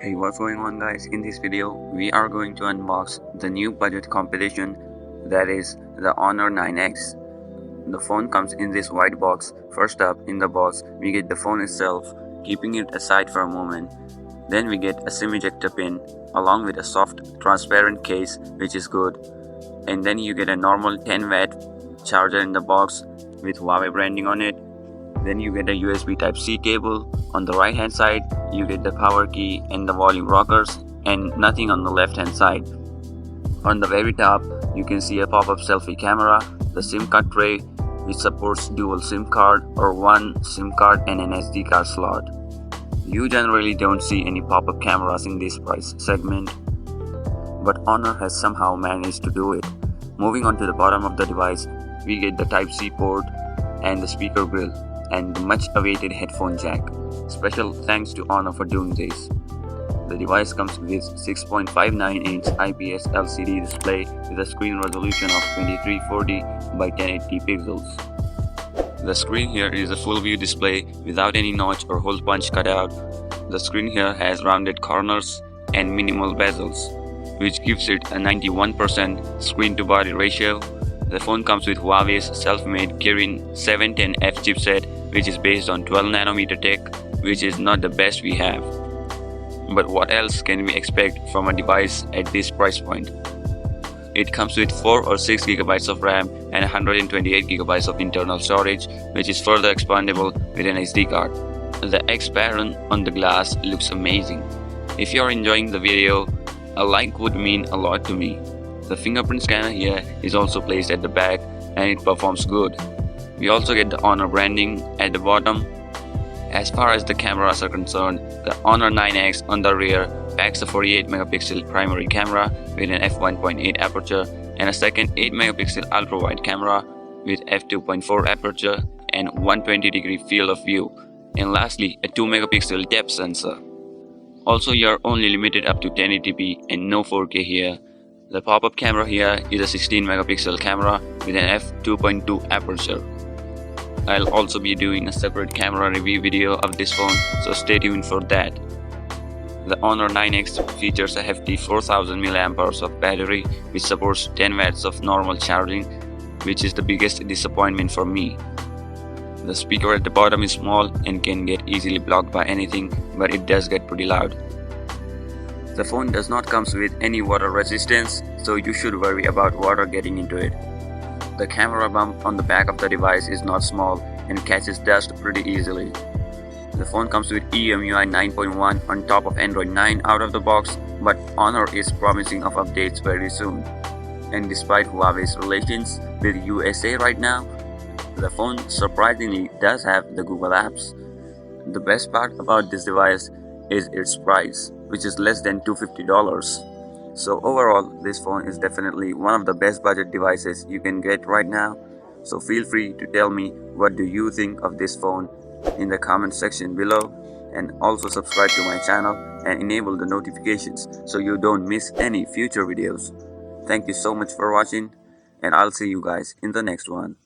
Hey, what's going on guys? In this video we are going to unbox the new budget competition, that is the Honor 9X. The phone comes in this white box. First up in the box we get the phone itself. Keeping it aside for a moment, then we get a SIM ejector pin along with a soft transparent case, which is good. And then you get a normal 10-watt charger in the box with Huawei branding on it. Then you get a USB Type-C cable. On the right hand side you get the power key and the volume rockers, and nothing on the left hand side. On the very top you can see a pop-up selfie camera, the SIM card tray which supports dual SIM card or one SIM card and an SD card slot. You generally don't see any pop-up cameras in this price segment, but Honor has somehow managed to do it. Moving on to the bottom of the device, we get the Type-C port and the speaker grill and the much awaited headphone jack. Special thanks to Honor for doing this. The device comes with 6.59-inch IPS LCD display with a screen resolution of 2340 by 1080 pixels. The screen here is a full view display without any notch or hole punch cutout. The screen here has rounded corners and minimal bezels, which gives it a 91% screen to body ratio. The phone comes with Huawei's self-made Kirin 710F chipset, which is based on 12nm tech, which is not the best we have. But what else can we expect from a device at this price point? It comes with 4 or 6 GB of RAM and 128 GB of internal storage, which is further expandable with an SD card. The X pattern on the glass looks amazing. If you are enjoying the video, a like would mean a lot to me. The fingerprint scanner here is also placed at the back and it performs good. We also get the Honor branding at the bottom. As far as the cameras are concerned, the Honor 9X on the rear packs a 48 megapixel primary camera with an f1.8 aperture and a second 8 megapixel ultra wide camera with f2.4 aperture and 120-degree field of view, and lastly a 2 megapixel depth sensor. Also, you are only limited up to 1080p and no 4K here. The pop-up camera here is a 16 megapixel camera with an f2.2 aperture. I'll also be doing a separate camera review video of this phone, so stay tuned for that. The Honor 9X features a hefty 4000 mAh of battery which supports 10 watts of normal charging, which is the biggest disappointment for me. The speaker at the bottom is small and can get easily blocked by anything, but it does get pretty loud. The phone does not come with any water resistance, so you should worry about water getting into it. The camera bump on the back of the device is not small and catches dust pretty easily. The phone comes with EMUI 9.1 on top of Android 9 out of the box, but Honor is promising of updates very soon. And despite Huawei's relations with USA right now, the phone surprisingly does have the Google apps. The best part about this device is its price, which is less than $250. So overall, this phone is definitely one of the best budget devices you can get right now. So feel free to tell me what do you think of this phone in the comment section below, and also subscribe to my channel and enable the notifications so you don't miss any future videos. Thank you so much for watching, and I'll see you guys in the next one.